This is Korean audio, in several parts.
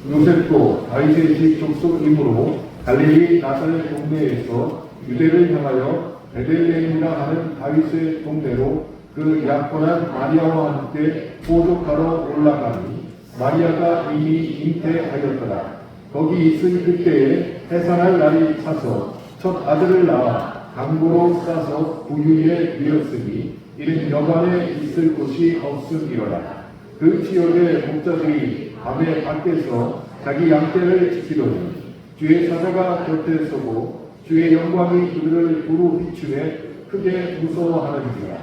요셉도 다윗의 집 족속이므로 갈릴리 나사렛 동네에서 유대를 향하여 베들레헴이라 하는 다윗의 동네로 그 약혼한 마리아와 함께 포족하러 올라가니 마리아가 이미 잉태하였더라. 거기 있은 그때에 해산할 날이 차서 첫 아들을 낳아 강고로 싸서 부유에 누였으니 이는 여관에 있을 곳이 없음이로라. 그 지역의 목자들이 밤에 밖에서 자기 양떼를 지키더니 주의 사자가 곁에 서고 주의 영광이 그들을 두루 비추매 크게 무서워하는지라.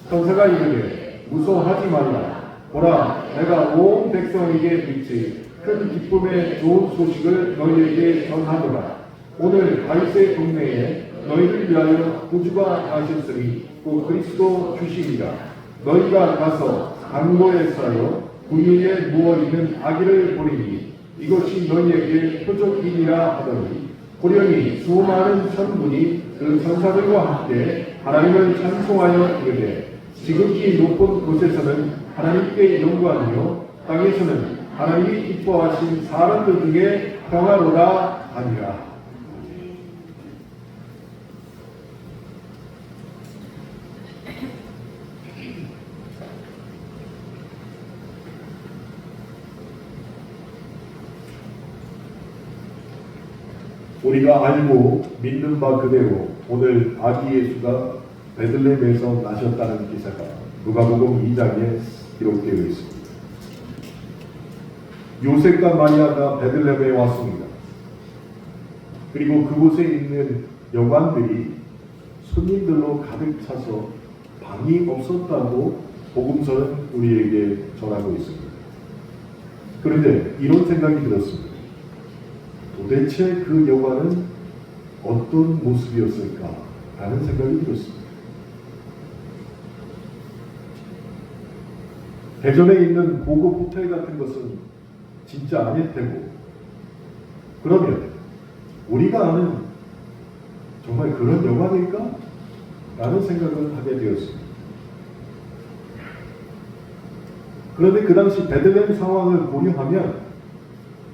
천사가 이르되 무서워하지 말라. 보라, 내가 온 백성에게 미치 큰 기쁨의 좋은 소식을 너희에게 전하노라. 오늘 다윗의 동네에 너희를 위하여 구주가 나셨으니 곧 그리스도 주시리라. 너희가 가서 강고에 싸여 구유에 누워있는 아기를 보리니 이것이 너희에게 표적이니라 하더니 호련히 수많은 천군이 그 천사들과 함께 하나님을 찬송하여 이르되 지극히 높은 곳에서는 하나님께 영광이요 땅에서는 하나님이 기뻐하신 사람들 중에 평화로라 하니라. 우리가 알고 믿는 바 그대로 오늘 아기 예수가 베들레헴에서 나셨다는 기사가 누가복음 2장에 기록되어 있습니다. 요셉과 마리아가 베들레헴에 왔습니다. 그리고 그곳에 있는 여관들이 손님들로 가득 차서 방이 없었다고 복음서는 우리에게 전하고 있습니다. 그런데 이런 생각이 들었습니다. 도대체 그 여관은 어떤 모습이었을까? 라는 생각이 들었습니다. 대전에 있는 고급 호텔 같은 것은 진짜 아닐 테고, 그러면 우리가 아는 정말 그런 여관일까? 라는 생각을 하게 되었습니다. 그런데 그 당시 베들레헴 상황을 고려하면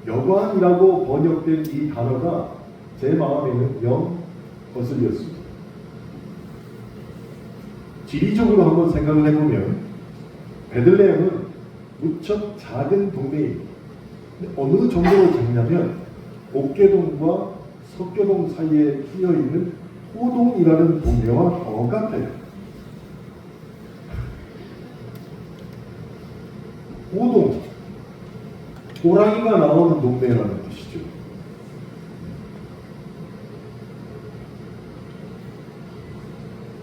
여관이라고 번역된 이 단어가 제 마음에는 영 거슬렸습니다. 지리적으로 한번 생각을 해보면 베들레헴은 무척 작은 동네입니다. 어느 정도로 작냐면 옥계동과 석교동 사이에 끼어있는 호동이라는 동네와 더 같아요. 호동, 호랑이가 나오는 동네라는 뜻이죠.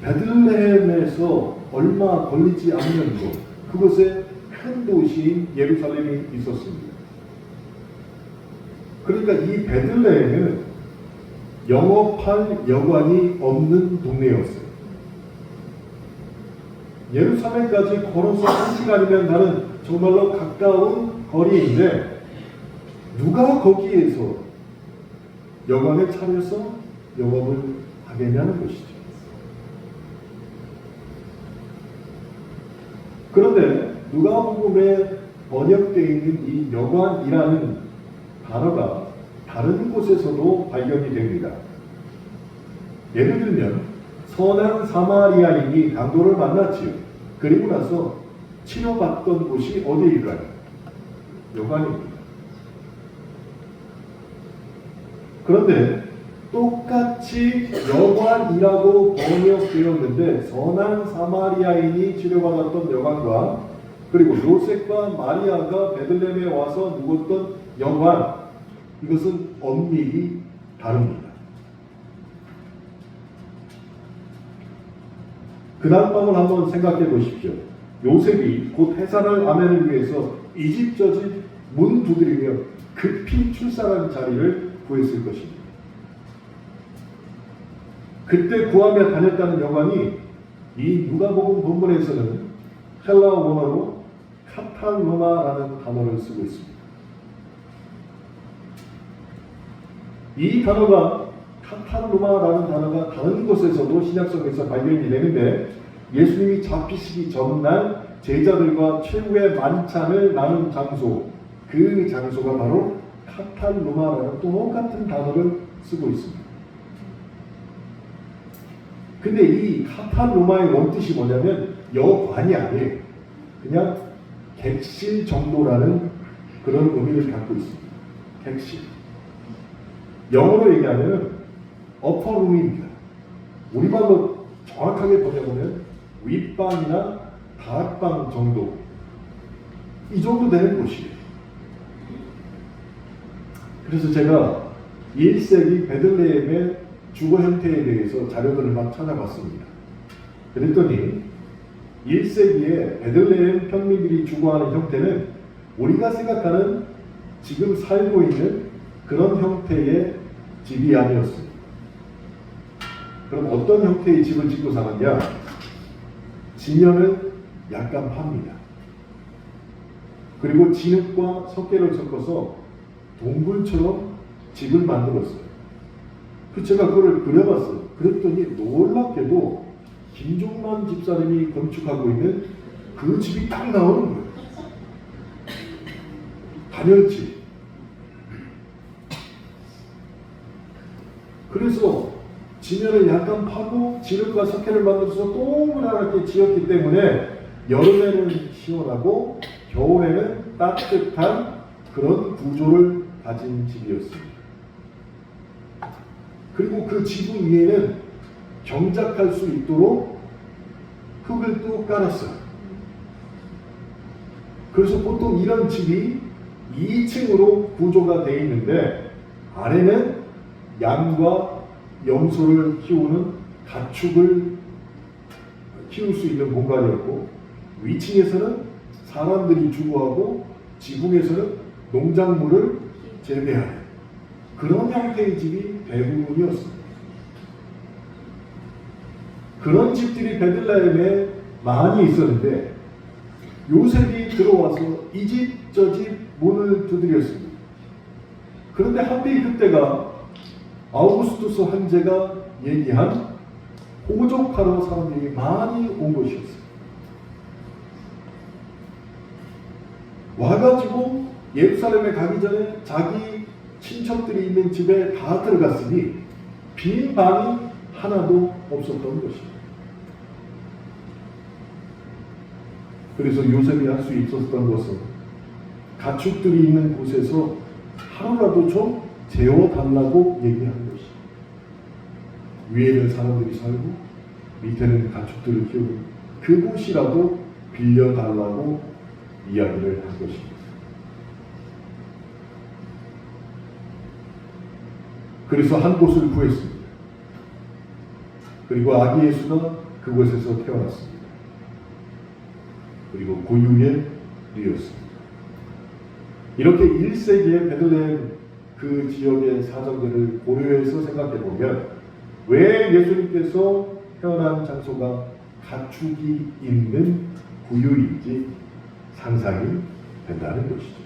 베들레헴에서 얼마 걸리지 않는 곳, 그곳에 큰 도시인 예루살렘이 있었습니다. 그러니까 이 베들레헴은 영업할 여관이 없는 동네였어요. 예루살렘까지 걸어서 1시간이면 가는 정말로 가까운 거리인데 누가 거기에서 여관을 차려서 영업을 하겠냐는 것이죠. 그런데 누가복음에 번역되어 있는 이 여관이라는 단어가 다른 곳에서도 발견이 됩니다. 예를 들면 선한 사마리아인이 강도를 만났지요. 그리고 나서 치료받던 곳이 어디일까요? 여관입니다. 그런데 똑같이 여관이라고 번역되었는데 선한 사마리아인이 치료받았던 여관과 그리고 요셉과 마리아가 베들레헴에 와서 묵었던 여관, 이것은 엄밀히 다릅니다. 그날 밤을 한번 생각해 보십시오. 요셉이 곧 해산할 아내를 위해서 이집저집 문 두드리며 급히 출산한 자리를 구했을 것입니다. 그때 구하며 다녔다는 여관이 이 누가복음 본문에서는 헬라어 원어로 카탈루마라는 단어를 쓰고 있습니다. 이 단어가 카탈루마라는 단어가 다른 곳에서도 신약성에서 발견이 되는데 예수님이 잡히시기 전날 제자들과 최후의 만찬을 나눈 장소, 그 장소가 바로 카탈로마라는 똑같은 단어를 쓰고 있습니다. 근데 이 카탈로마의 원뜻이 뭐냐면 여관이 아니에요. 그냥 객실 정도라는 그런 의미를 갖고 있습니다. 객실. 영어로 얘기하면 어퍼룸입니다. 우리말로 정확하게 번역하면 윗방이나 다락방 정도, 이 정도 되는 곳이에요. 그래서 제가 1세기 베들레헴의 주거 형태에 대해서 자료들을 막 찾아봤습니다. 그랬더니 1세기에 베들레헴 평민들이 주거하는 형태는 우리가 생각하는 지금 살고 있는 그런 형태의 집이 아니었습니다. 그럼 어떤 형태의 집을 짓고 사느냐? 지면을 약간 팝니다. 그리고 진흙과 석계를 섞어서 동굴처럼 집을 만들었어요. 제가 그걸 그려봤어요. 그랬더니 놀랍게도 김종만 집사님이 건축하고 있는 그 집이 딱 나오는 거예요. 단열집. 그래서 지면을 약간 파고 진흙과 석회를 만들어서 동그랗게 지었기 때문에 여름에는 시원하고 겨울에는 따뜻한 그런 구조를 가진 집이었습니다. 그리고 그 지붕 위에는 경작할 수 있도록 흙을 또 깔았어요. 그래서 보통 이런 집이 2층으로 구조가 되어 있는데 아래는 양과 염소를 키우는 가축을 키울 수 있는 공간이었고 위층에서는 사람들이 주거하고 지붕에서는 농작물을 재배하는 그런 형태의 집이 대부분이었습니다. 그런 집들이 베들레헴에 많이 있었는데 요셉이 들어와서 이 집 저 집 문을 두드렸습니다. 그런데 하필 그때가 아우구스투스 황제가 얘기한 호족하러 사람들이 많이 온 것이었어요. 와가지고 예루살렘에 가기 전에 자기 친척들이 있는 집에 다 들어갔으니 빈 방이 하나도 없었던 것입니다. 그래서 요셉이 할 수 있었던 것은 가축들이 있는 곳에서 하루라도 좀 재워달라고 얘기하는 것입니다. 위에는 사람들이 살고 밑에는 가축들을 키우는 그곳이라도 빌려달라고 이야기를 한 것입니다. 그래서 한 곳을 구했습니다. 그리고 아기 예수가 그곳에서 태어났습니다. 그리고 고유에 누웠습니다. 이렇게 1세기의 베들레헴 그 지역의 사정들을 고려해서 생각해 보면 왜 예수님께서 태어난 장소가 가축이 있는 구유인지 상상이 된다는 것이죠.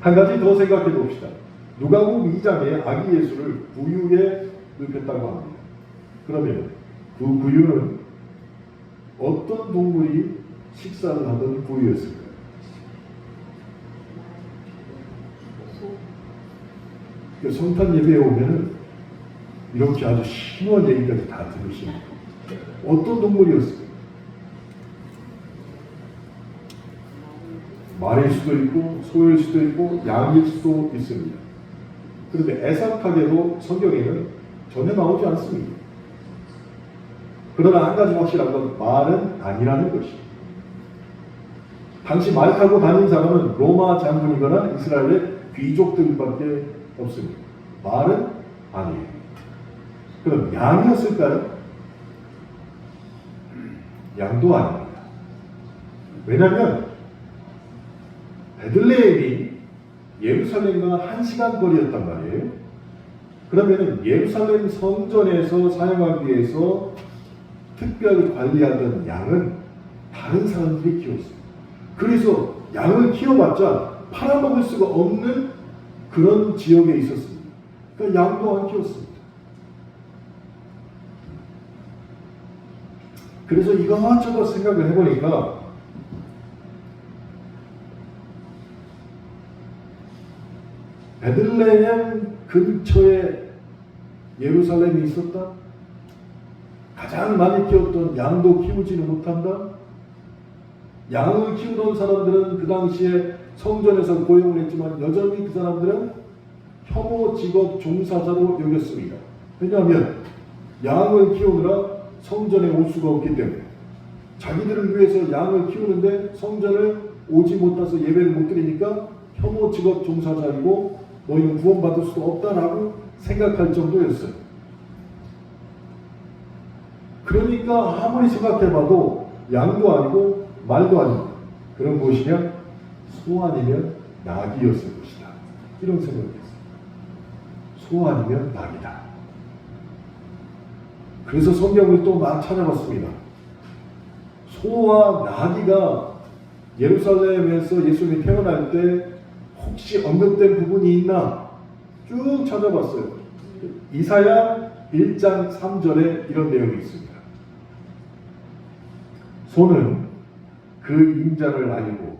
한 가지 더 생각해 봅시다. 누가복음 2장에 아기 예수를 구유에 눕혔다고 합니다. 그러면 그 구유는 어떤 동물이 식사를 하던 구유였을까요? 성탄 예배에 오면은 이렇게 아주 심오한 얘기까지 다 들으십니다. 어떤 동물이었을까요? 말일 수도 있고 소일 수도 있고 양일 수도 있습니다. 그런데 애석하게도 성경에는 전혀 나오지 않습니다. 그러나 한 가지 확실한 건 말은 아니라는 것입니다. 당시 말 타고 다닌 사람은 로마 장군이거나 이스라엘의 귀족들밖에 없습니다. 말은 아니에요. 그럼 양이었을까요? 양도 아닙니다. 왜냐하면 베들레헴이 예루살렘과 1시간 거리였단 말이에요. 그러면 예루살렘 성전에서 사용하기 위해서 특별히 관리하던 양은 다른 사람들이 키웠어요. 그래서 양을 키워봤자 팔아먹을 수가 없는 그런 지역에 있었습니다. 그러니까 양도 안 키웠습니다. 그래서 이것저것 생각을 해보니까 베들레헴 근처에 예루살렘이 있었다? 가장 많이 키웠던 양도 키우지는 못한다? 양을 키우던 사람들은 그 당시에 성전에서 고용을 했지만 여전히 그 사람들은 혐오 직업 종사자로 여겼습니다. 왜냐하면 양을 키우느라 성전에 올 수가 없기 때문에 자기들을 위해서 양을 키우는데 성전을 오지 못해서 예배를 못 드리니까 혐오 직업 종사자이고 너희는 구원받을 수 없다라고 생각할 정도였어요. 그러니까 아무리 생각해봐도 양도 아니고 말도 아니고 그런 무엇이냐? 소 아니면 낙이었을 것이다. 이런 생각이었어요. 소 아니면 낙이다. 그래서 성경을 또 막 찾아봤습니다. 소와 나귀가 예루살렘에서 예수님이 태어날 때 혹시 언급된 부분이 있나 쭉 찾아봤어요. 이사야 1장 3절에 이런 내용이 있습니다. 소는 그 임자를 알고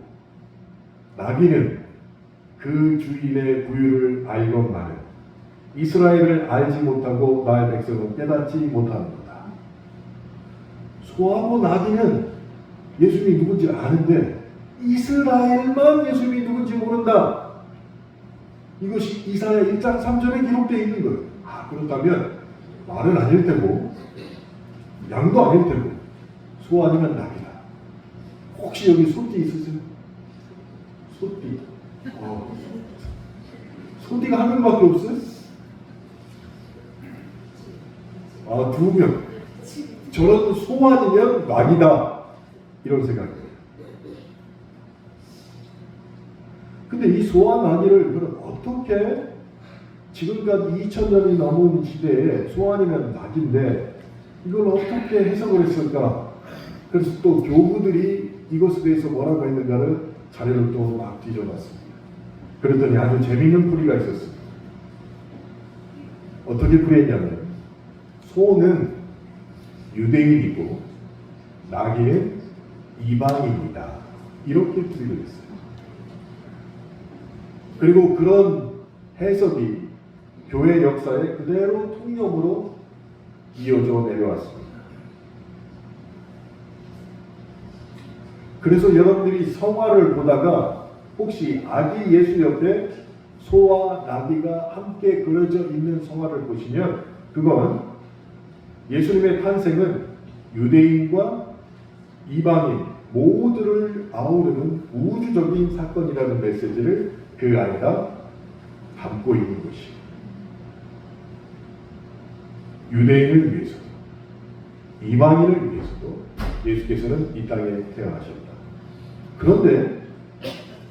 나귀는 그 주인의 부유를 알건만은 이스라엘을 알지 못하고 나의 백성은 깨닫지 못하는도다. 소하고 나귀는 예수님이 누군지 아는데 이스라엘만 예수님이 누군지 모른다. 이것이 이사야 1장 3절에 기록되어 있는 거예요. 그렇다면 말은 아닐 테고 양도 아닐 테고 소 아니면 낙이다. 혹시 여기 소띠 있으세요? 소띠. 소띠가 한 명밖에 없어요? 2명. 저런 소 아니면 낙이다. 이런 생각이에요. 근데 이 소와 나귀를 그럼 어떻게 지금까지 2000년이 넘은 시대에 소 아니면 낙인데 이걸 어떻게 해석을 했을까? 그래서 또 교부들이 이것에 대해서 뭐라고 했는가를 자료를 또 막 뒤져봤습니다. 그랬더니 아주 재미있는 풀이가 있었습니다. 어떻게 풀이했냐면 소는 유대인이고 나귀는 이방인이다. 이렇게 풀이를 했어요. 그리고 그런 해석이 교회 역사에 그대로 통념으로 이어져 내려왔습니다. 그래서 여러분들이 성화를 보다가 혹시 아기 예수 옆에 소와 나귀가 함께 그려져 있는 성화를 보시면 그건 예수님의 탄생은 유대인과 이방인 모두를 아우르는 우주적인 사건이라는 메시지를 그 안에다 담고 있는 것이에요. 유대인을 위해서도 이방인을 위해서도 예수께서는 이 땅에 태어나셨다. 그런데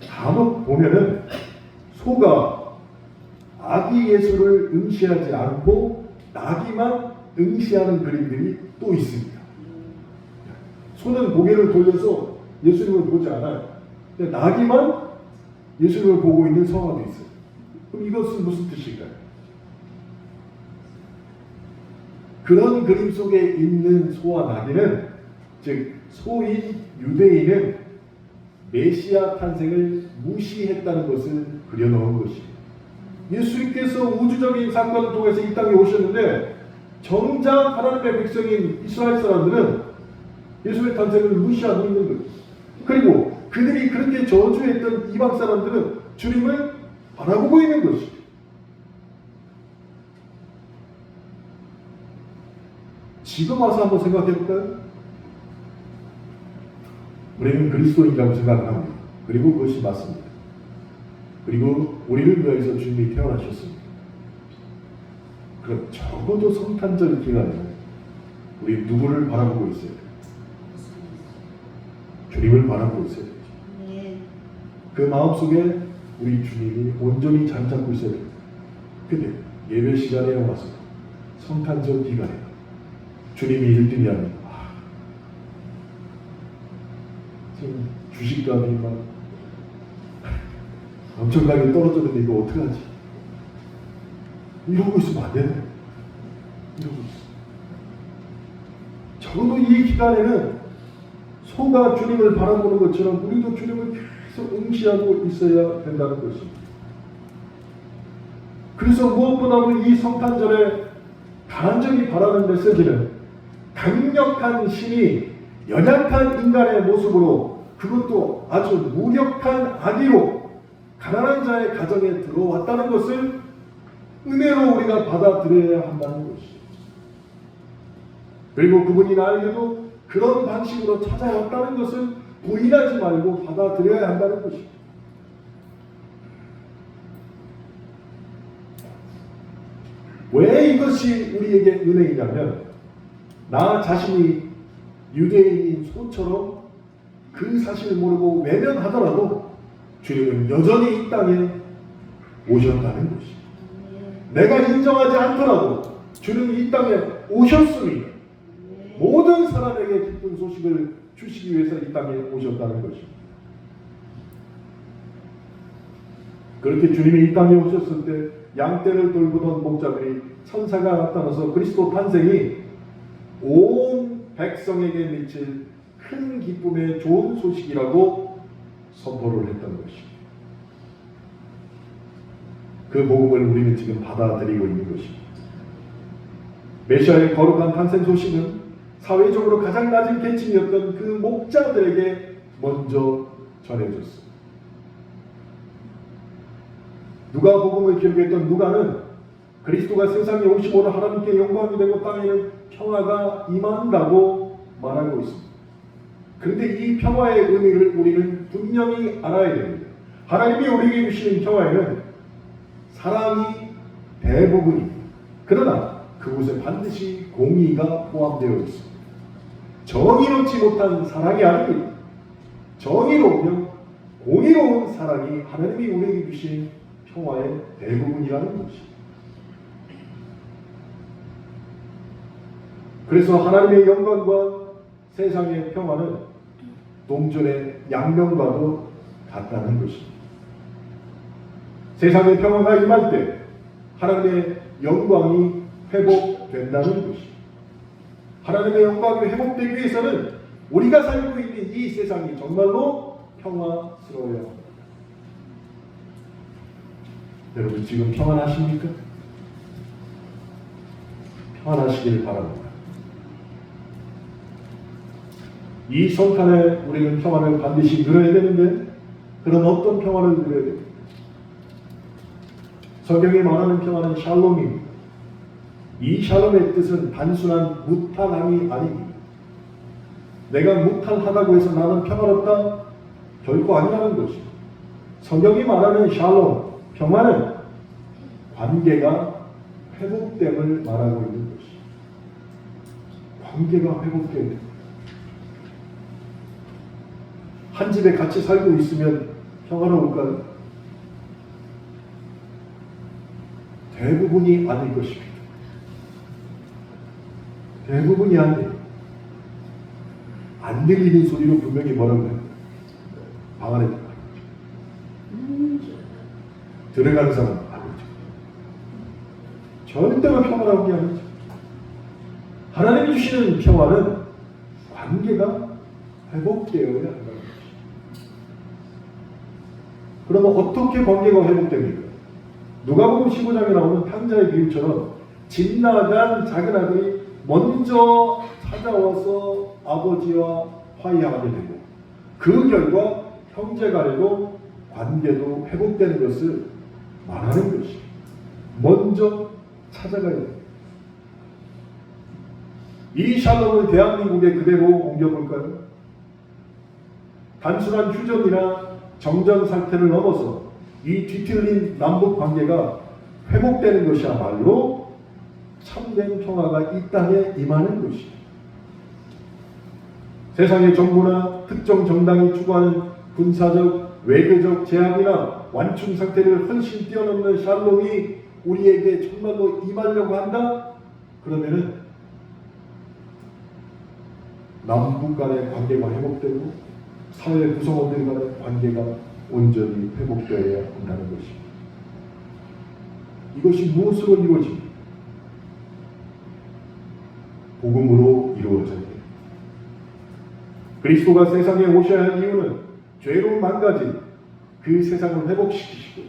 간혹 보면은 소가 아기 예수를 응시하지 않고 나귀만 응시하는 그림들이 또 있습니다. 소는 고개를 돌려서 예수님을 보지 않아요. 근데 나귀만 예수님을 보고 있는 성화도 있어요. 그럼 이것은 무슨 뜻일까요? 그런 그림 속에 있는 소와 나귀는 즉 소인 유대인은 메시아 탄생을 무시했다는 것을 그려놓은 것입니다. 예수님께서 우주적인 사건을 통해서 이 땅에 오셨는데 정작 하나님의 백성인 이스라엘 사람들은 예수의 탄생을 무시하고 있는 거예요. 그리고 그들이 그렇게 저주했던 이방 사람들은 주님을 바라보고 있는 것이죠. 지금 와서 한번 생각해 볼까요? 우리는 그리스도인이라고 생각을 합니다. 그리고 그것이 맞습니다. 그리고 우리를 위해서 주님이 태어나셨습니다. 그럼 적어도 성탄절 기간에 우리 누구를 바라보고 있어야 돼요? 주님을 바라보고 있어야 되죠. 그 마음속에 우리 주님이 온전히 잠 잡고 있어야 돼요. 근데 예배 시간에 와서 성탄절 기간에 주님이 1등이 아니고 지금 주식값이 막 엄청나게 떨어졌는데 이거 어떡하지? 이러고 있으면 안 되네. 이러고 있어. 적어도 이 기간에는 소가 주님을 바라보는 것처럼 우리도 주님을 계속 응시하고 있어야 된다는 것입니다. 그래서 무엇보다도 이 성탄절에 간절히 바라는 메시지는 강력한 신이 연약한 인간의 모습으로, 그것도 아주 무력한 악의로 가난한 자의 가정에 들어왔다는 것을 은혜로 우리가 받아들여야 한다는 것이죠. 그리고 그분이 나에게도 그런 방식으로 찾아왔다는 것을 부인하지 말고 받아들여야 한다는 것이죠. 왜 이것이 우리에게 은혜이냐면, 나 자신이 유대인인 소처럼 그 사실을 모르고 외면하더라도 주님은 여전히 이 땅에 오셨다는 것이죠. 내가 인정하지 않더라도 주님은 이 땅에 오셨으니 모든 사람에게 기쁜 소식을 주시기 위해서 이 땅에 오셨다는 것입니다. 그렇게 주님이 이 땅에 오셨을 때 양떼를 돌보던 목자들이 천사가 나타나서 그리스도 탄생이 온 백성에게 미칠 큰 기쁨의 좋은 소식이라고 선포를 했던 것입니다. 그 복음을 우리는 지금 받아들이고 있는 것입니다. 메시아의 거룩한 탄생 소식은 사회적으로 가장 낮은 계층이었던 그 목자들에게 먼저 전해졌습니다. 누가복음을 기록했던 누가는 그리스도가 세상에 오심으로 하나님께 영광이 되고 땅에는 평화가 임한다고 말하고 있습니다. 그런데 이 평화의 의미를 우리는 분명히 알아야 됩니다. 하나님이 우리에게 주시는 평화에는 사랑이 대부분입니다. 그러나 그곳에 반드시 공의가 포함되어 있습니다. 정의롭지 못한 사랑이 아닙니다. 정의로우며 공의로운 사랑이 하나님이 우리에게 주신 평화의 대부분이라는 것입니다. 그래서 하나님의 영광과 세상의 평화는 동전의 양면과도 같다는 것입니다. 세상의 평화가 임할 때 하나님의 영광이 회복된다는 것입니다. 하나님의 영광이 회복되기 위해서는 우리가 살고 있는 이 세상이 정말로 평화스러워야 합니다. 여러분 지금 평안하십니까? 평안하시길 바랍니다. 이 성탄에 우리는 평안을 반드시 누려야 되는데, 그럼 어떤 평안을 누려야 됩니까? 성경에 말하는 평안은 샬롬입니다. 이 샬롬의 뜻은 단순한 무탈함이 아닙니다. 내가 무탈하다고 해서 나는 평안없다? 결코 아니라는 것입니다. 성경이 말하는 샬롬, 평안은 관계가 회복됨을 말하고 있는 것입니다. 관계가 회복됩니다. 한 집에 같이 살고 있으면 평화로울까요? 대부분이 아닐 것입니다. 대부분이 아니에요. 안 들리는 소리로 분명히 뭐라고 해요? 방 안에 들어가는 사람 아니죠. 절대로 평화로운 게 아니죠. 하나님이 주시는 평화는 관계가 회복되어야 한다는 것입니다. 그러면 어떻게 관계가 회복됩니까? 누가복음 15장에 나오는 탕자의 비유처럼 집 나간 작은 아들이 먼저 찾아와서 아버지와 화해하게 되고, 그 결과 형제 간에도 관계도 회복되는 것을 말하는 것입니다. 먼저 찾아가야 됩니다. 이 샬롬을 대한민국에 그대로 옮겨볼까요? 단순한 휴전이나 정전 상태를 넘어서 이 뒤틀린 남북 관계가 회복되는 것이야말로 참된 평화가 이 땅에 임하는 것입니다. 세상의 정부나 특정 정당이 추구하는 군사적, 외교적 제약이나 완충 상태를 훨씬 뛰어넘는 샬롬이 우리에게 정말로 임하려고 한다? 그러면은 남북 간의 관계가 회복되고 사회 구성원들 간의 관계가 온전히 회복되어야 한다는 것입니다. 이것이 무엇으로 이루어집니까? 복음으로 이루어져야 됩니다. 그리스도가 세상에 오셔야 할 이유는 죄로 망가진 그 세상을 회복시키시고,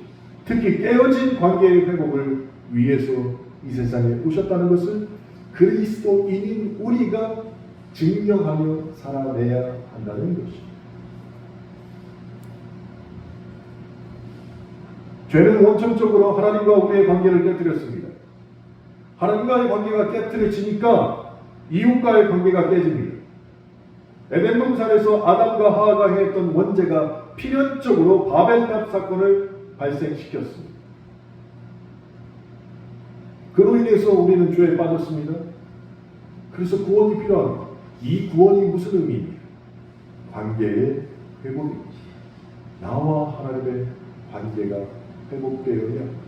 특히 깨어진 관계의 회복을 위해서 이 세상에 오셨다는 것을 그리스도인인 우리가 증명하며 살아내야 한다는 것입니다. 죄는 원천적으로 하나님과 우리의 관계를 깨뜨렸습니다. 하나님과의 관계가 깨뜨려지니까 이웃과의 관계가 깨집니다. 에덴 동산에서 아담과 하와가 해했던 원죄가 필연적으로 바벨탑 사건을 발생시켰습니다. 그로 인해서 우리는 죄에 빠졌습니다. 그래서 구원이 필요합니다. 이 구원이 무슨 의미입니까? 관계의 회복입니다. 나와 하나님의 관계가 회복되어야 합니다.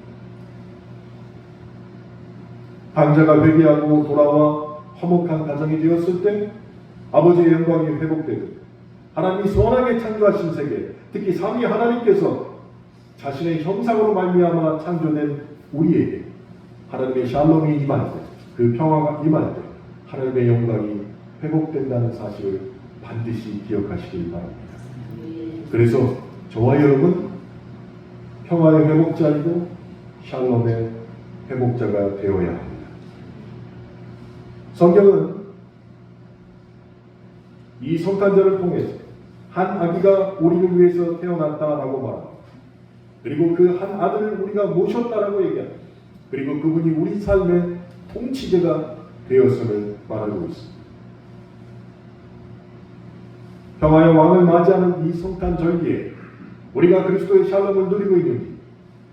강자가 회개하고 돌아와 화목한 가정이 되었을 때 아버지의 영광이 회복되고 하나님이 선하게 창조하신 세계, 특히 삼위 하나님께서 자신의 형상으로 말미암아 창조된 우리에게 하나님의 샬롬이 임할 때, 그 평화가 임할 때 하나님의 영광이 회복된다는 사실을 반드시 기억하시길 바랍니다. 그래서 저와 여러분 평화의 회복자이고 샬롬의 회복자가 되어야 합니다. 성경은 이 성탄절을 통해서 한 아기가 우리를 위해서 태어났다라고 말합니다. 그리고 그 한 아들을 우리가 모셨다라고 얘기합니다. 그리고 그분이 우리 삶의 통치자가 되었음을 말하고 있습니다. 평화의 왕을 맞이하는 이 성탄절기에 우리가 그리스도의 샬롬을 누리고 있는지,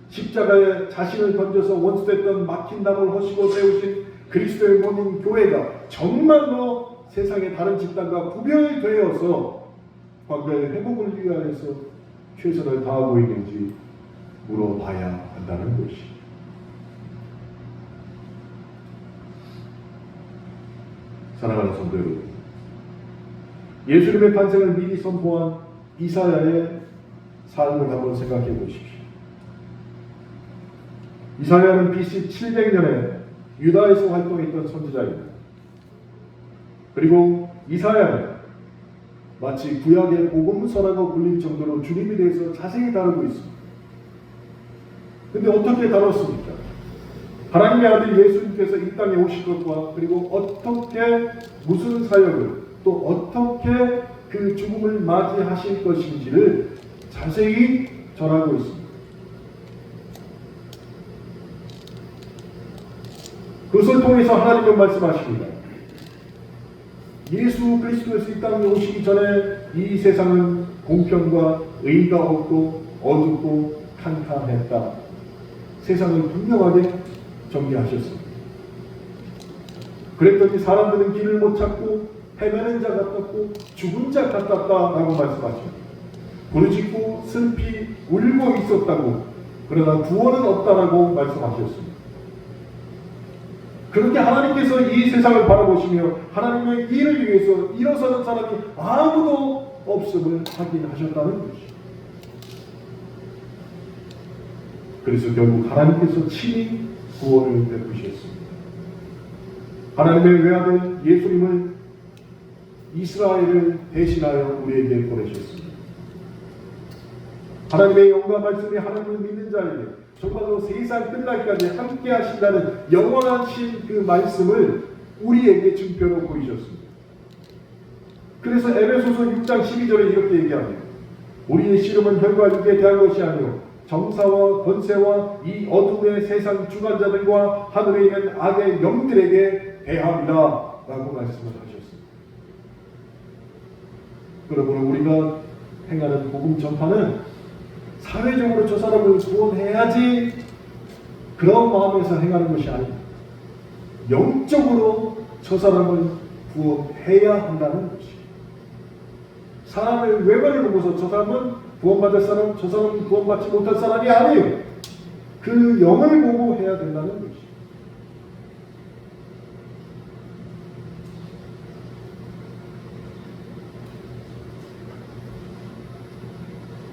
십자가에 자신을 던져서 원수됐던 막힌 담을 허시고 세우신 그리스도의 몸인 교회가 정말로 세상의 다른 집단과 구별되어서 관계의 회복을 위하여서 최선을 다하고 있는지 물어봐야 한다는 것입니다. 사랑하는 성도 여러분, 예수님의 탄생을 미리 선포한 이사야의 삶을 한번 생각해 보십시오. 이사야는 BC 700년에 유다에서 활동했던 선지자입니다. 그리고 이사야는 마치 구약의 복음서라고 불릴 정도로 주님에 대해서 자세히 다루고 있습니다. 근데 어떻게 다뤘습니까? 하나님의 아들 예수님께서 이 땅에 오실 것과 그리고 어떻게 무슨 사역을 또 어떻게 그 죽음을 맞이하실 것인지를 자세히 전하고 있습니다. 그것을 통해서 하나님은 말씀하십니다. 예수 그리스도께서 이 땅에 오시기 전에 이 세상은 공평과 의의가 없고 어둡고 캄캄했다. 세상을 분명하게 정리하셨습니다. 그랬더니 사람들은 길을 못 찾고 헤매는 자 같았고 죽은 자 같았다라고 말씀하십니다. 부르짖고 슬피 울고 있었다고, 그러나 구원은 없다라고 말씀하셨습니다. 그렇게 하나님께서 이 세상을 바라보시며 하나님의 일을 위해서 일어서는 사람이 아무도 없음을 확인하셨다는 것이죠. 그래서 결국 하나님께서 친히 구원을 베푸셨습니다. 하나님의 외아들 예수님을 이스라엘을 대신하여 우리에게 보내셨습니다. 하나님의 영광 말씀이 하나님을 믿는 자에게 정말로 세상 끝날까지 함께 하신다는 영원하신 그 말씀을 우리에게 증표로 보이셨습니다. 그래서 에베소서 6장 12절에 이렇게 얘기합니다. 우리의 씨름은 혈과 육에 대한 것이 아니요 정사와 권세와 이 어둠의 세상 주관자들과 하늘에 있는 악의 영들에게 대함이다 라고 말씀을 하셨습니다. 여러분, 우리가 행하는 복음 전파는 사회적으로 저 사람을 구원해야지 그런 마음에서 행하는 것이 아닙니다. 영적으로 저 사람을 구원해야 한다는 것입니다. 사람의 외관을 보고서 저 사람은 구원받을 사람, 저 사람은 구원받지 못할 사람이 아니에요. 그 영을 보고 해야 된다는 것입니다.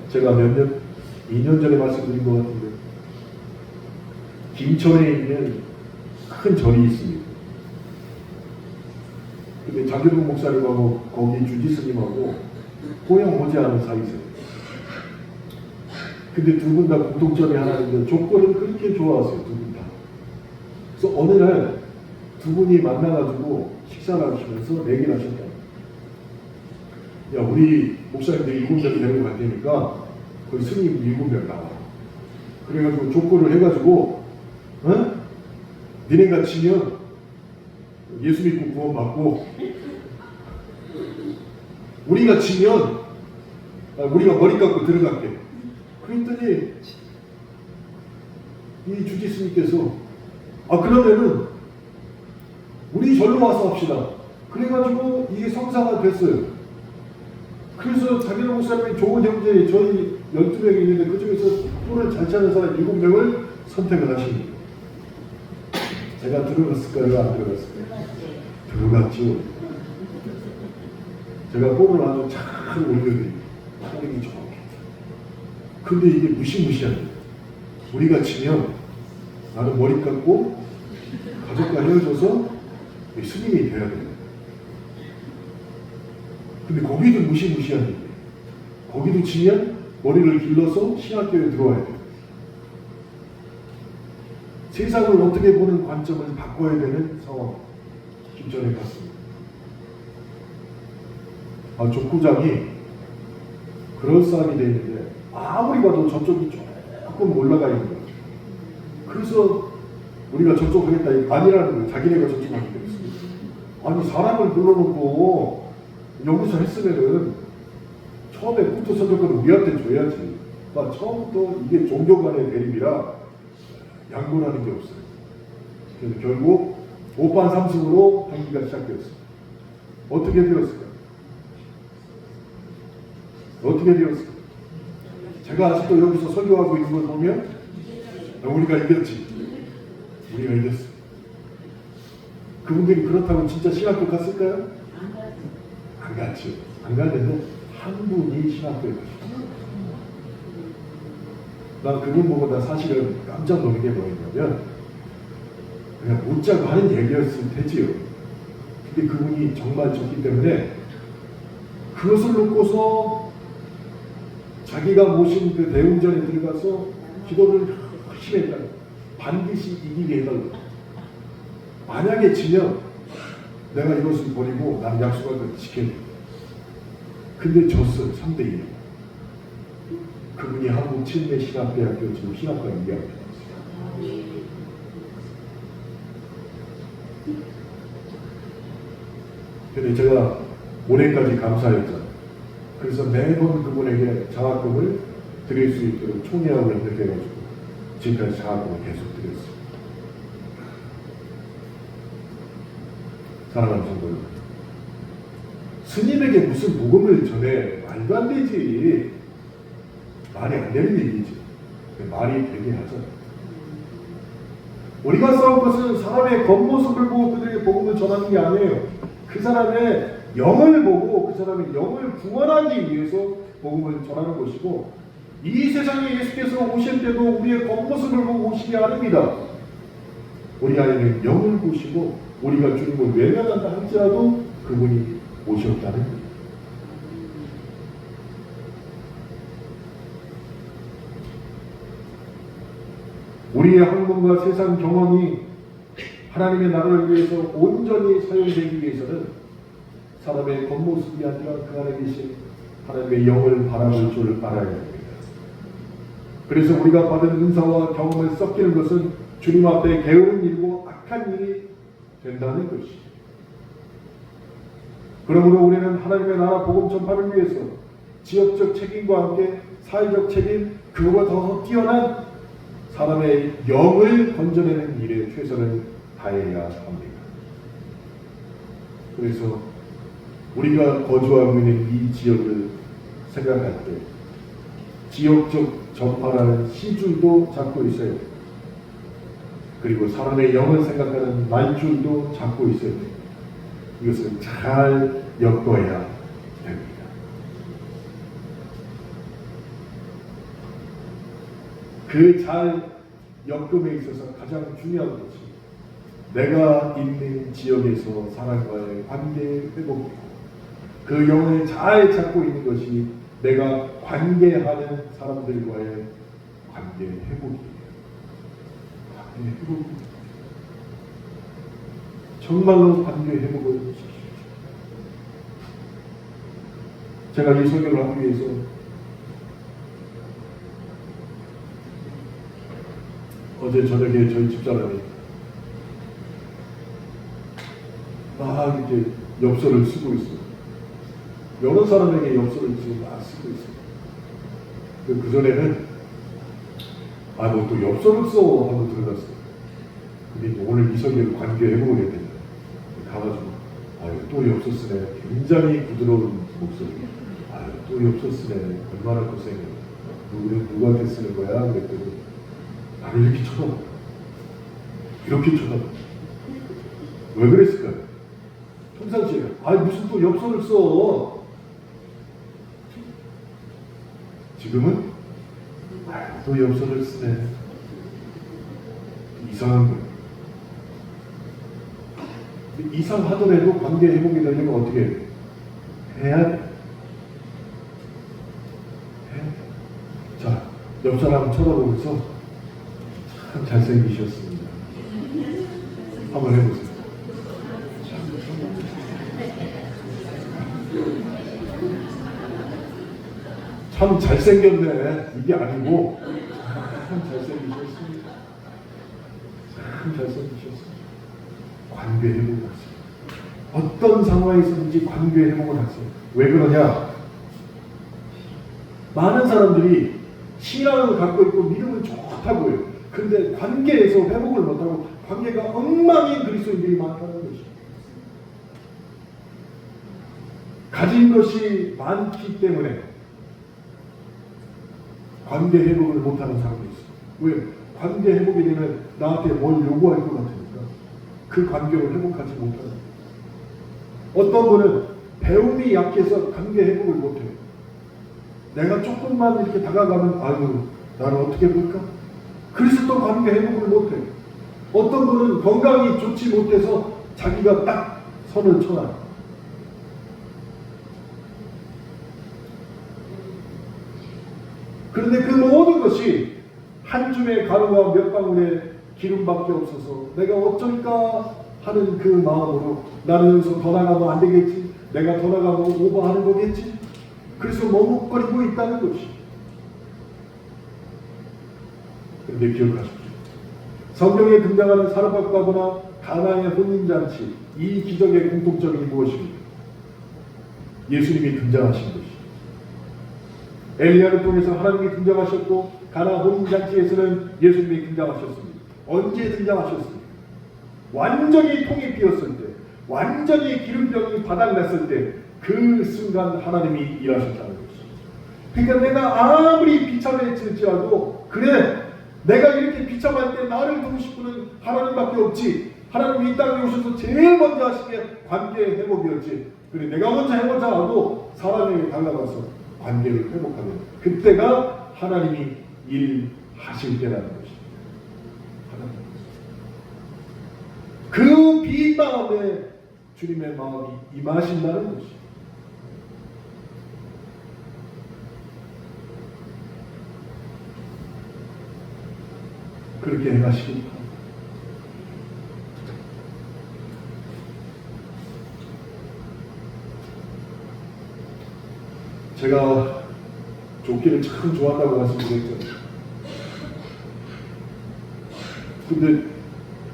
제가 2년 전에 말씀드린 것 같은데, 김천에 있는 큰 절이 있습니다. 근데 장교동 목사님하고 거기 주지 스님하고 호영 호재하는 사이세요. 근데 두 분 다 공통점이 하나 있는데 조건을 그렇게 좋아하세요. 두 분 다. 그래서 어느 날 두 분이 만나가지고 식사를 하시면서 얘기를 하셨다. 야, 우리 목사님들 7명 데리고 갈 테니까 거기 스님 7명 나와. 그래가지고 조건을 해가지고 니네가 치면 예수 믿고 구원 받고, 우리가 치면 우리가 머리 깎고 들어갈게. 그랬더니 이 주지스님께서 그러면은 우리 절로 와서 합시다. 그래가지고 이게 성사가 됐어요. 그래서 자기네 목사님이 좋은 형제 저희 12명이 있는데 그중에서 뿔을 잘 차는 사람 7명을 선택을 하십니다. 제가 들어갔을까요? 안 들어갔을까요? 들어갔죠. 제가 뿔을 아주 잘 올려드립니다. 하늘이 좋게. 근데 이게 무시무시한 거예요. 우리가 치면 나는 머리 깎고 가족과 헤어져서 스님이 돼야 돼요. 근데 거기도 무시무시한 일이에요. 거기도 치면 머리를 길러서 신학교에 들어와야 돼요. 세상을 어떻게 보는 관점을 바꿔야 되는 상황 김전에 갔습니다. 족구장이 그럴싸하게 되어 있는데 아무리 봐도 저쪽이 조금 올라가 있는 거죠. 그래서 우리가 저쪽 하겠다 아니라는 거예요. 자기네가 저쪽 하기 때문에. 아니 사람을 불러놓고 여기서 했으면은 처음에 부터 선정권을 우리한테 줘야지. 처음부터 이게 종교 간의 대립이라 양보라는 게 없어요. 그래서 결국 5판 3승으로 경기가 시작되었습니다. 어떻게 되었을까? 어떻게 되었을까? 제가 아직도 여기서 설교하고 있는 걸 보면 우리가 이겼지. 우리가 이겼어. 그분들이 그렇다고 진짜 신학교 갔을까요? 안 갔죠. 안 갔는데 한 분이 신학교에 가셨어요. 난 그분 보고 나 사실은 깜짝 놀란 게 뭐였냐면 그냥 웃자고 하는 얘기였을 테지요. 근데 그분이 정말 좋기 때문에 그것을 놓고서 자기가 모신 그 대웅전에 들어가서 기도를 열심히 했다. 반드시 이기게 해달라고. 만약에 지면 내가 이것을 버리고 난 약속할 걸 지켜야 돼. 근데 졌어요. 3대1. 그분이 한국 칠레신학대학교 지금 신학과 연기합니다. 근데 제가 올해까지 감사했잖아요. 그래서 매번 그분에게 장학금을 드릴 수 있도록 총회하고 연결해가지고 지금까지 장학금을 계속 드렸어요. 사랑하는 성도 여러분, 스님에게 무슨 복음을 전해? 말도 안 되지. 말이 안 되는 얘기지. 말이 되게 하잖아. 우리가 싸울 것은 사람의 겉모습을 보고 그들에게 복음을 전하는 게 아니에요. 그 사람의 영을 보고 그 사람의 영을 구원하기 위해서 복음을 전하는 것이고, 이 세상에 예수께서 오실 때도 우리의 겉모습을 보고 오시지 않습니다. 우리 안에는 영을 보시고 우리가 주님을 외면한다 할지라도 그분이 오셨다는 거예요. 우리의 학문과 세상 경험이 하나님의 나라를 위해서 온전히 사용되기 위해서는 사람의 겉모습이 아니라 그 안에 계신 하나님의 영을 바라볼 줄 알아야 합니다. 그래서 우리가 받은 은사와 경험을 섞이는 것은 주님 앞에 게으른 일이고 악한 일이 된다는 것이죠. 그러므로 우리는 하나님의 나라 복음 전파를 위해서 지역적 책임과 함께 사회적 책임, 그보다 더 뛰어난 사람의 영을 건져내는 일에 최선을 다해야 합니다. 그래서 우리가 거주하고 있는 이 지역을 생각할 때 지역적 전파라는 시줄도 잡고 있어야 돼요. 그리고 사람의 영을 생각하는 말줄도 잡고 있어야 돼요. 이것을 잘 엮어야 됩니다. 그 잘 엮음에 있어서 가장 중요한 것이 내가 있는 지역에서 사람과의 관계의 회복이고, 그 영을 잘 잡고 있는 것이 내가 관계하는 사람들과의 관계 회복이에요. 관계 회복. 정말로 관계 회복을 시키십시오. 제가 이 설교를 하기 위해서 어제 저녁에 저희 집사람이 막 이렇게 엽서를 쓰고 있어요. 여러 사람에게 엽서를 지금 막 쓰고 있어요. 그 전에는 뭐 또 엽서를 써 하고 들어갔어요. 근데 오늘 이 설교를 관계 회복을 해야 된다. 가가지고 또 엽서 쓰네. 굉장히 부드러운 목소리. 또 엽서 쓰네. 얼마나 고생해. 누구한테 쓰는 거야? 그랬더니 나를 이렇게 쳐다봐. 이렇게 쳐다봐. 왜 그랬을까요? 평상시에 무슨 또 엽서를 써. 지금은 또 엽서를 쓰네. 이상한 거예요. 이상하더라도 관계 회복이 되려면 어떻게 해야 돼? 자, 옆 사람 쳐다보면서 참 잘생기셨습니다. 한번 해보세요. 참 잘생겼네. 이게 아니고 참 잘생기셨습니다. 참 잘생기셨습니다. 관계 회복을 하세요. 어떤 상황에서든지 관계 회복을 하세요. 왜 그러냐? 많은 사람들이 신앙을 갖고 있고 믿음은 좋다고 해요. 근데 관계에서 회복을 못하고 관계가 엉망인 그리스도인들이 많다는 것입니다. 가진 것이 많기 때문에 관계 회복을 못하는 사람도 있어요. 왜? 관계 회복이 되면 나한테 뭘 요구할 것 같으니까 그 관계를 회복하지 못하는 거예요. 어떤 분은 배움이 약해서 관계 회복을 못해요. 내가 조금만 이렇게 다가가면 나를 어떻게 볼까? 그래서 또 관계 회복을 못해요. 어떤 분은 건강이 좋지 못해서 자기가 딱 선을 쳐놔요. 그런데 그 모든 것이 한 줌의 가루와 몇 방울의 기름밖에 없어서 내가 어쩔까 하는 그 마음으로 나는 여기서 더 나가면 안 되겠지. 내가 더 나가면 오버하는 거겠지. 그래서 머뭇거리고 있다는 것이. 그런데 기억하십시오. 성경에 등장하는 사르밧과거나 가나의 혼인잔치, 이 기적의 공통점이 무엇입니까? 예수님이 등장하신 것이. 엘리야를 통해서 하나님이 등장하셨고 가나 혼인잔치에서는 예수님이 등장하셨습니다. 언제 등장하셨습니까? 완전히 통이 비었을 때, 완전히 기름병이 바닥났을 때 그 순간 하나님이 일하셨다는 것입니다. 그러니까 내가 아무리 비참해질지라도 그래 내가 이렇게 비참할 때 나를 도우실 분은 하나님밖에 없지. 하나님이 이 땅에 오셔서 제일 먼저 하신 게 관계 회복이었지. 그래 내가 먼저 해보자 하고 사람에게 달려가서 관계를 회복하면 그때가 하나님이 일하실 때라는 것입니다. 그 빈 마음에 주님의 마음이 임하신다는 것입니다. 그렇게 행하시기 바랍니다. 제가 쫓기를 참 좋아한다고 말씀드렸죠. 근데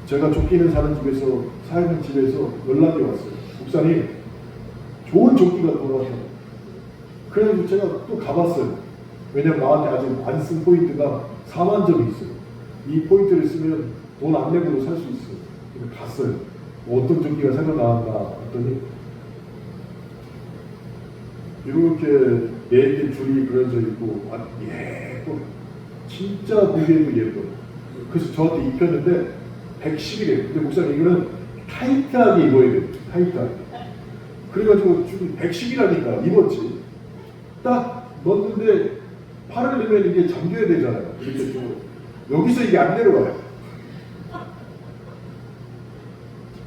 제가 쫓기는 사는 집에서 사는 집에서 연락이 왔어요. 목사님 좋은 조끼가 돌아왔다고. 그래서 제가 또 가봤어요. 왜냐면 나한테 아직 안 쓴 포인트가 4만 점이 있어요. 이 포인트를 쓰면 돈 안 내고도 살 수 있어요. 그래서 갔어요. 어떤 조끼가 새로 나왔나 했더니 이렇게 4개 줄이 그려져 있고 예뻐. 진짜 보기에도 예뻐요. 그래서 저한테 입혔는데 110이래요. 근데 목사님 이거는 타이트하게 입어야 돼요. 타이트하게. 그래가지고 지금 110이라니까 입었지. 딱 넣었는데 팔을 넣으면 이게 잠겨야 되잖아요. 이렇게 좀 여기서 이게 안 내려와요.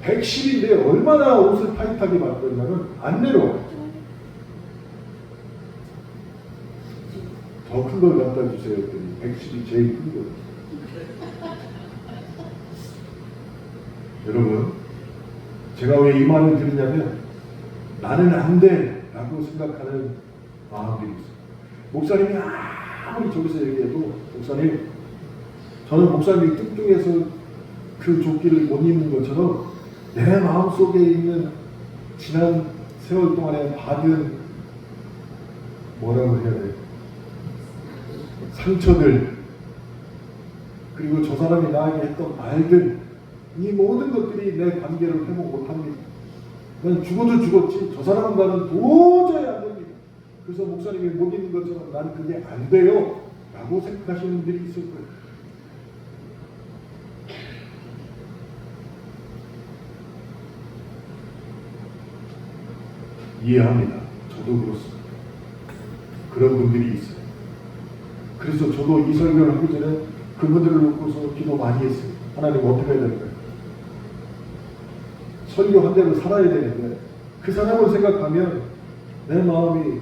110인데 얼마나 옷을 타이트하게 만들냐면 안 내려와요. 더 큰 걸 갖다 주세요. 110이 제일 큰 거예요. 여러분, 제가 왜 이 말을 드리냐면 나는 안 돼 라고 생각하는 마음들이 있어요. 목사님이 아무리 저기서 얘기해도 목사님, 저는 목사님이 뚱뚱해서 그 조끼를 못 입는 것처럼 내 마음속에 있는 지난 세월 동안에 받은 뭐라고 해야 돼? 상처들, 그리고 저 사람이 나에게 했던 말들, 이 모든 것들이 내 관계를 회복 못합니다. 난 죽어도 죽었지 저 사람과는 도저히 안 됩니다. 그래서 목사님이 못 있는 것처럼 난 그게 안 돼요 라고 생각하시는 분들이 있을 거예요. 이해합니다. 저도 그렇습니다. 그런 분들이 있어요. 그래서 저도 이 설교를 하기 전에 그분들을 놓고서 기도 많이 했어요. 하나님 어떻게 해야 될까요? 설교한 대로 살아야 되는데 그 사람을 생각하면 내 마음이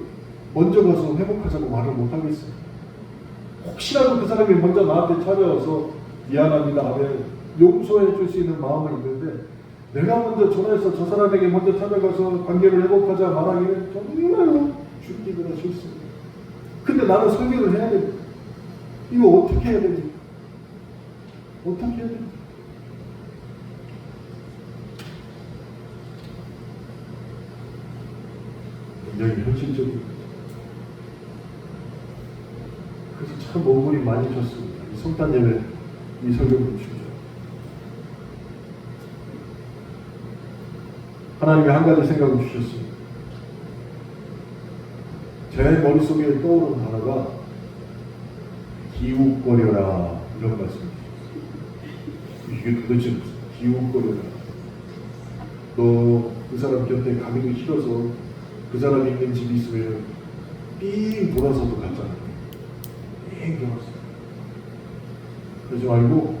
먼저 가서 회복하자고 말을 못하겠어요. 혹시라도 그 사람이 먼저 나한테 찾아와서 미안합니다 하면 용서해 줄 수 있는 마음은 있는데 내가 먼저 전화해서 저 사람에게 먼저 찾아가서 관계를 회복하자 말하기는 정말로 죽기보다 싫습니다. 근데 나는 설교를 해야 됩니다. 이거 어떻게 해야 됩니까? 어떻게 해야 됩니까? 굉장히 현실적입니다. 그래서 참 몸부림 많이 쳤습니다. 이 성탄 예배, 이 설교를 주죠. 하나님이 한 가지 생각을 주셨습니다. 제 머릿속에 떠오른 단어가 기웃거려라 이런 말씀이셨어요. 이게 도대체 무슨 기웃거려라. 너 그 사람 곁에 가기도 싫어서 그 사람이 있는 집이 있으면 삥 돌아서도 갔잖아. 삥 돌아서. 그러지 말고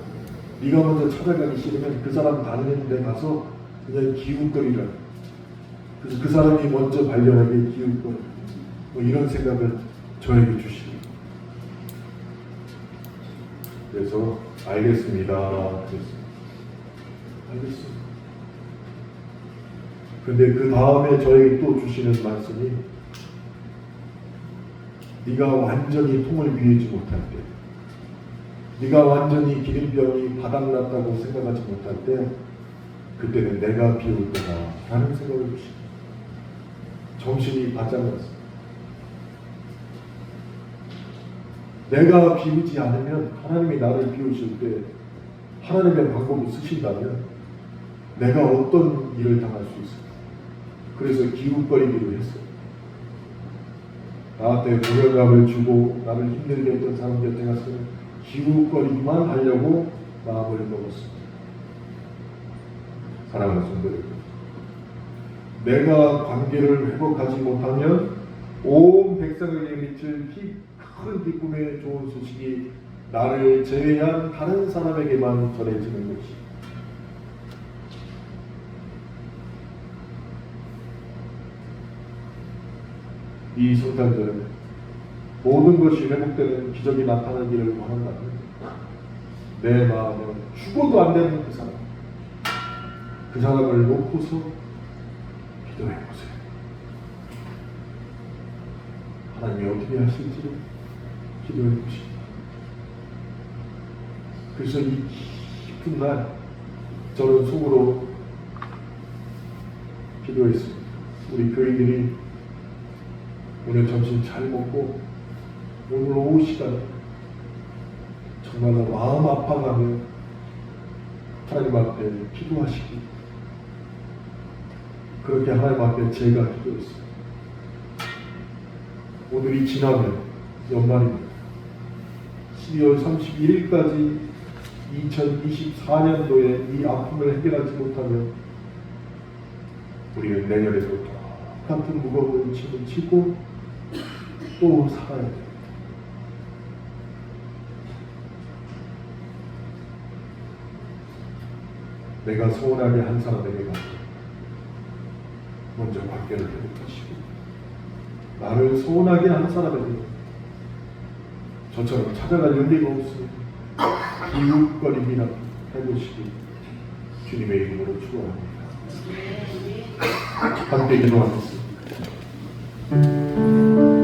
네가 먼저 찾아가기 싫으면 그 사람 다니는 데 가서 그냥 기웃거리라. 그래서 그 사람이 먼저 발견하게 기웃거려. 뭐 이런 생각을 저에게 주시고. 그래서 알겠습니다. 그랬어요. 알겠습니다. 근데 그 다음에 저에게 또 주시는 말씀이 네가 완전히 통을 비우지 못할 때, 네가 완전히 기름병이 바닥났다고 생각하지 못할 때 그때는 내가 비울 거다 라는 생각을 주십니다. 정신이 바짝 났습니다. 내가 비우지 않으면 하나님이 나를 비우실 때 하나님의 방법을 쓰신다면 내가 어떤 일을 당할 수 있을까? 그래서 기웃거리기로 했어요. 나한테 모멸감을 주고 나를 힘들게 했던 사람 곁에 가서 기웃거리기만 하려고 마음을 먹었습니다. 사랑하는 성도 여러분, 내가 관계를 회복하지 못하면 온 백성에게 미칠 큰 기쁨의 좋은 소식이 나를 제외한 다른 사람에게만 전해지는 것이. 이 성탄절 모든 것이 회복되는 기적이 나타나기를 원한다면 내 마음은 죽어도 안 되는 그 사람을 놓고서 기도해 보세요. 하나님이 어떻게 하실지를 기도해 보십니다. 그래서 이 깊은 날 저는 속으로 기도했습니다. 우리 교인들이 오늘 점심 잘 먹고 오늘 오후 시간에 정말로 마음 아파가며 하나님 앞에 기도하시기, 그렇게 하나님 앞에 제가 기도했습니다. 오늘이 지나면 연말입니다. 12월 31일까지 2024년도에 이 아픔을 해결하지 못하면 우리는 내년에도 똑같은 무거운 짐을 지고 또 살아야 됩니다. 내가 소원하게 한 사람에게 가서 먼저 관계를 회복하시고 나를 소원하게 한 사람에게 저처럼 찾아갈 연대가 없으니 이웃거림이나 해보시기 주님의 이름으로 축원합니다. 함께 기도하겠습니다.